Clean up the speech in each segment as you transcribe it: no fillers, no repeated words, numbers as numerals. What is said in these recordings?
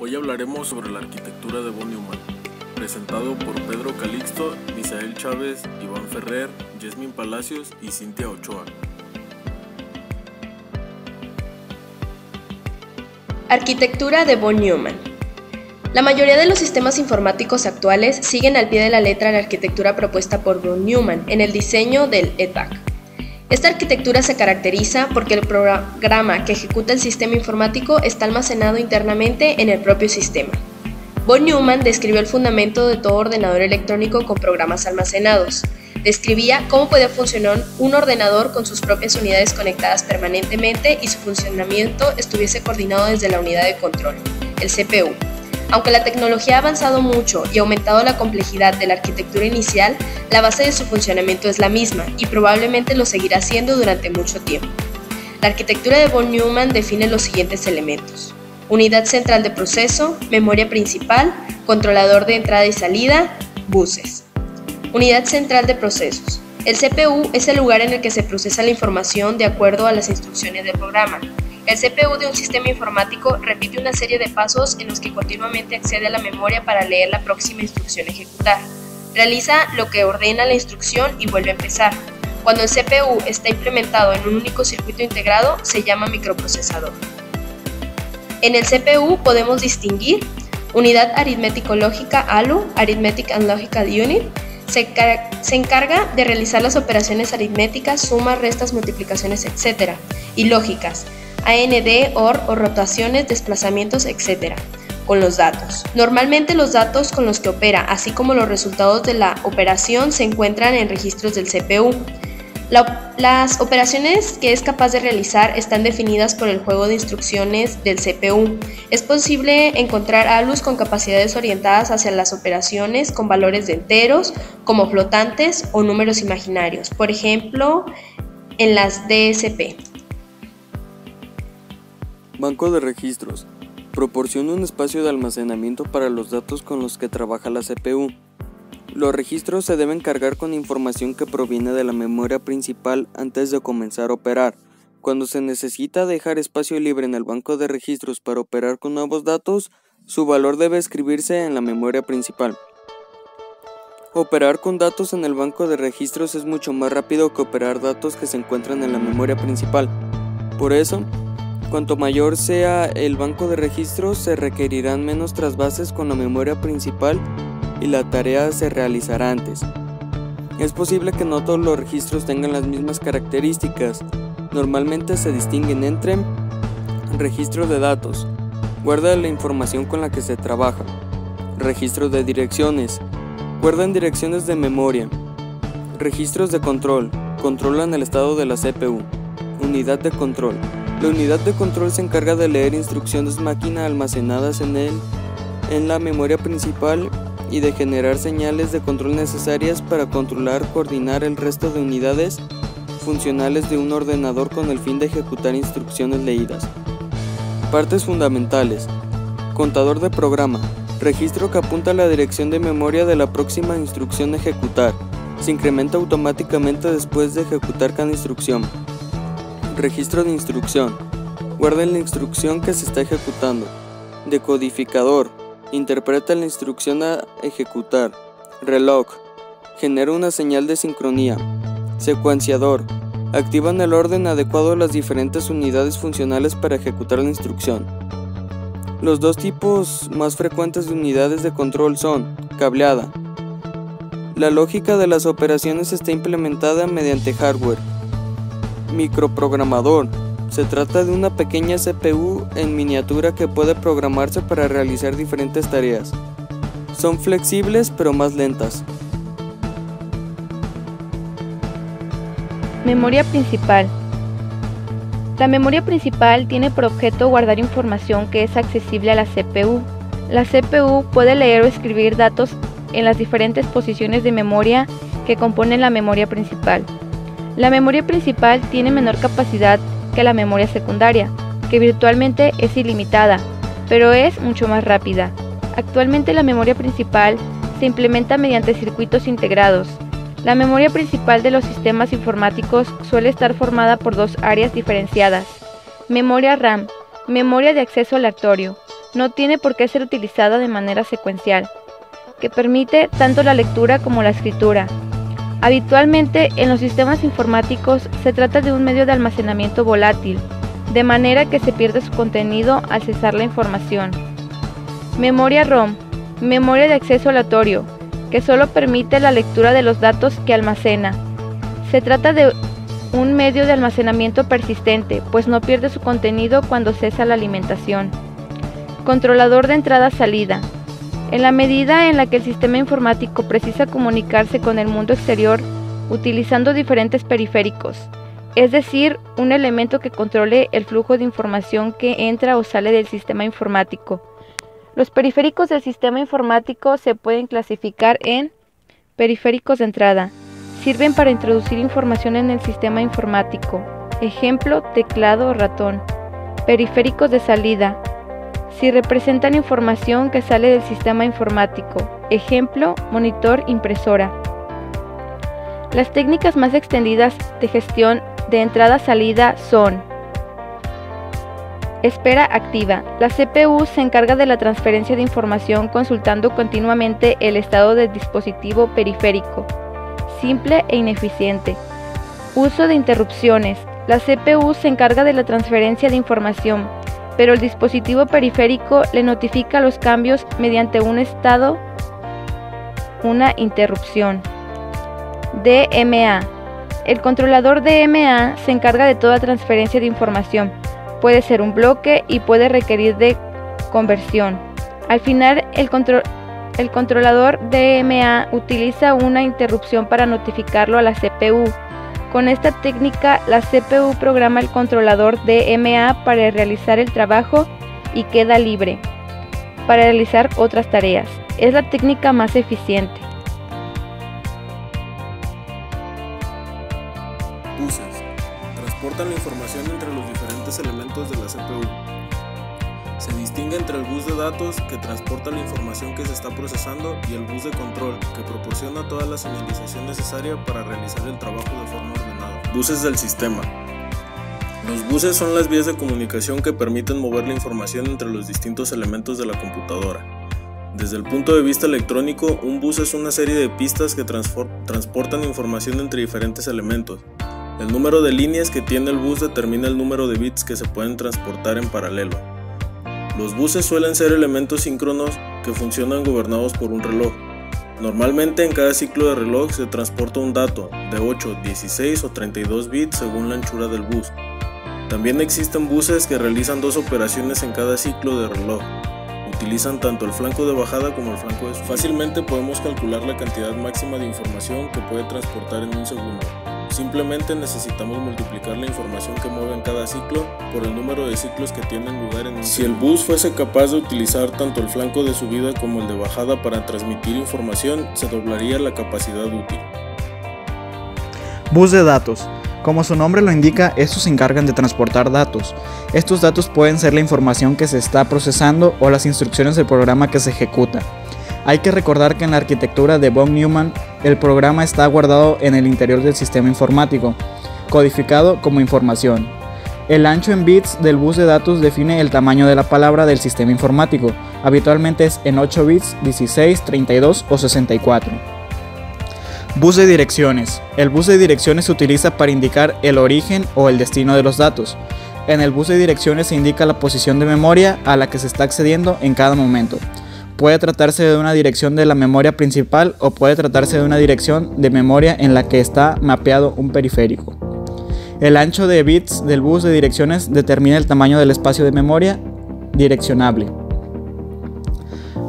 Hoy hablaremos sobre la arquitectura de von Neumann, presentado por Pedro Calixto, Misael Chávez, Iván Ferrer, Yasmin Palacios y Cintia Ochoa. Arquitectura de von Neumann. La mayoría de los sistemas informáticos actuales siguen al pie de la letra la arquitectura propuesta por von Neumann en el diseño del ETAC. Esta arquitectura se caracteriza porque el programa que ejecuta el sistema informático está almacenado internamente en el propio sistema. Von Neumann describió el fundamento de todo ordenador electrónico con programas almacenados. Describía cómo podía funcionar un ordenador con sus propias unidades conectadas permanentemente y su funcionamiento estuviese coordinado desde la unidad de control, el CPU. Aunque la tecnología ha avanzado mucho y aumentado la complejidad de la arquitectura inicial, la base de su funcionamiento es la misma y probablemente lo seguirá siendo durante mucho tiempo. La arquitectura de von Neumann define los siguientes elementos: unidad central de proceso, memoria principal, controlador de entrada y salida, buses. Unidad central de procesos. El CPU es el lugar en el que se procesa la información de acuerdo a las instrucciones del programa. El CPU de un sistema informático repite una serie de pasos en los que continuamente accede a la memoria para leer la próxima instrucción a ejecutar. Realiza lo que ordena la instrucción y vuelve a empezar. Cuando el CPU está implementado en un único circuito integrado, se llama microprocesador. En el CPU podemos distinguir unidad aritmético-lógica ALU, Arithmetic and Logical Unit. Se encarga de realizar las operaciones aritméticas, sumas, restas, multiplicaciones, etc. y lógicas, AND, OR o rotaciones, desplazamientos, etc. con los datos. Normalmente los datos con los que opera, así como los resultados de la operación, se encuentran en registros del CPU. Las operaciones que es capaz de realizar están definidas por el juego de instrucciones del CPU. Es posible encontrar ALUs con capacidades orientadas hacia las operaciones con valores de enteros, como flotantes o números imaginarios, por ejemplo, en las DSP. Banco de registros. Proporciona un espacio de almacenamiento para los datos con los que trabaja la CPU. Los registros se deben cargar con información que proviene de la memoria principal antes de comenzar a operar. Cuando se necesita dejar espacio libre en el banco de registros para operar con nuevos datos, su valor debe escribirse en la memoria principal. Operar con datos en el banco de registros es mucho más rápido que operar datos que se encuentran en la memoria principal. Por eso, cuanto mayor sea el banco de registros, se requerirán menos trasvases con la memoria principal y la tarea se realizará antes. Es posible que no todos los registros tengan las mismas características. Normalmente se distinguen entre registro de datos, guarda la información con la que se trabaja; registro de direcciones, guardan direcciones de memoria; registros de control, controlan el estado de la CPU; unidad de control. La unidad de control se encarga de leer instrucciones máquina almacenadas en la memoria principal y de generar señales de control necesarias para controlar, coordinar el resto de unidades funcionales de un ordenador con el fin de ejecutar instrucciones leídas. Partes fundamentales. Contador de programa. Registro que apunta a la dirección de memoria de la próxima instrucción a ejecutar. Se incrementa automáticamente después de ejecutar cada instrucción. Registro de instrucción. Guarda la instrucción que se está ejecutando. Decodificador. Interpreta la instrucción a ejecutar. Reloj. Genera una señal de sincronía. Secuenciador. Activan el orden adecuado a las diferentes unidades funcionales para ejecutar la instrucción. Los dos tipos más frecuentes de unidades de control son cableada. La lógica de las operaciones está implementada mediante hardware. Microprogramador. Se trata de una pequeña CPU en miniatura que puede programarse para realizar diferentes tareas. Son flexibles pero más lentas. Memoria principal. La memoria principal tiene por objeto guardar información que es accesible a la CPU. La CPU puede leer o escribir datos en las diferentes posiciones de memoria que componen la memoria principal. La memoria principal tiene menor capacidad que la memoria secundaria, que virtualmente es ilimitada, pero es mucho más rápida. Actualmente la memoria principal se implementa mediante circuitos integrados. La memoria principal de los sistemas informáticos suele estar formada por dos áreas diferenciadas: memoria RAM, memoria de acceso aleatorio, no tiene por qué ser utilizada de manera secuencial, que permite tanto la lectura como la escritura. Habitualmente, en los sistemas informáticos se trata de un medio de almacenamiento volátil, de manera que se pierde su contenido al cesar la información. Memoria ROM, memoria de acceso aleatorio, que solo permite la lectura de los datos que almacena. Se trata de un medio de almacenamiento persistente, pues no pierde su contenido cuando cesa la alimentación. Controlador de entrada-salida. En la medida en la que el sistema informático precisa comunicarse con el mundo exterior utilizando diferentes periféricos, es decir, un elemento que controle el flujo de información que entra o sale del sistema informático. Los periféricos del sistema informático se pueden clasificar en periféricos de entrada. Sirven para introducir información en el sistema informático. Ejemplo, teclado o ratón. Periféricos de salida. Si representan información que sale del sistema informático. Ejemplo, monitor, impresora. Las técnicas más extendidas de gestión de entrada-salida son: espera activa. La CPU se encarga de la transferencia de información consultando continuamente el estado del dispositivo periférico. Simple e ineficiente. Uso de interrupciones. La CPU se encarga de la transferencia de información, pero el dispositivo periférico le notifica los cambios mediante un estado, una interrupción. DMA. El controlador DMA se encarga de toda transferencia de información. Puede ser un bloque y puede requerir de conversión. Al final, el controlador DMA utiliza una interrupción para notificarlo a la CPU. Con esta técnica, la CPU programa el controlador DMA para realizar el trabajo y queda libre para realizar otras tareas. Es la técnica más eficiente. Buses. Transportan la información entre los diferentes elementos de la CPU. Se distingue entre el bus de datos, que transporta la información que se está procesando, y el bus de control, que proporciona toda la señalización necesaria para realizar el trabajo de forma ordenada. Buses del sistema. Los buses son las vías de comunicación que permiten mover la información entre los distintos elementos de la computadora. Desde el punto de vista electrónico, un bus es una serie de pistas que transportan información entre diferentes elementos. El número de líneas que tiene el bus determina el número de bits que se pueden transportar en paralelo. Los buses suelen ser elementos síncronos que funcionan gobernados por un reloj. Normalmente en cada ciclo de reloj se transporta un dato de 8, 16 o 32 bits según la anchura del bus. También existen buses que realizan dos operaciones en cada ciclo de reloj. Utilizan tanto el flanco de bajada como el flanco de subida. Fácilmente podemos calcular la cantidad máxima de información que puede transportar en un segundo. Simplemente necesitamos multiplicar la información que mueve en cada ciclo por el número de ciclos que tienen lugar en un ciclo. Si el bus fuese capaz de utilizar tanto el flanco de subida como el de bajada para transmitir información, se doblaría la capacidad útil. Bus de datos. Como su nombre lo indica, estos se encargan de transportar datos. Estos datos pueden ser la información que se está procesando o las instrucciones del programa que se ejecuta. Hay que recordar que en la arquitectura de von Neumann, el programa está guardado en el interior del sistema informático, codificado como información. El ancho en bits del bus de datos define el tamaño de la palabra del sistema informático. Habitualmente es en 8 bits, 16, 32 o 64. Bus de direcciones. El bus de direcciones se utiliza para indicar el origen o el destino de los datos. En el bus de direcciones se indica la posición de memoria a la que se está accediendo en cada momento. Puede tratarse de una dirección de la memoria principal o puede tratarse de una dirección de memoria en la que está mapeado un periférico. El ancho de bits del bus de direcciones determina el tamaño del espacio de memoria direccionable.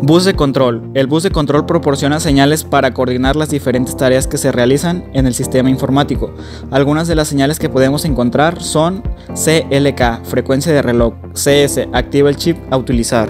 Bus de control. El bus de control proporciona señales para coordinar las diferentes tareas que se realizan en el sistema informático. Algunas de las señales que podemos encontrar son CLK, frecuencia de reloj, CS, activa el chip a utilizar.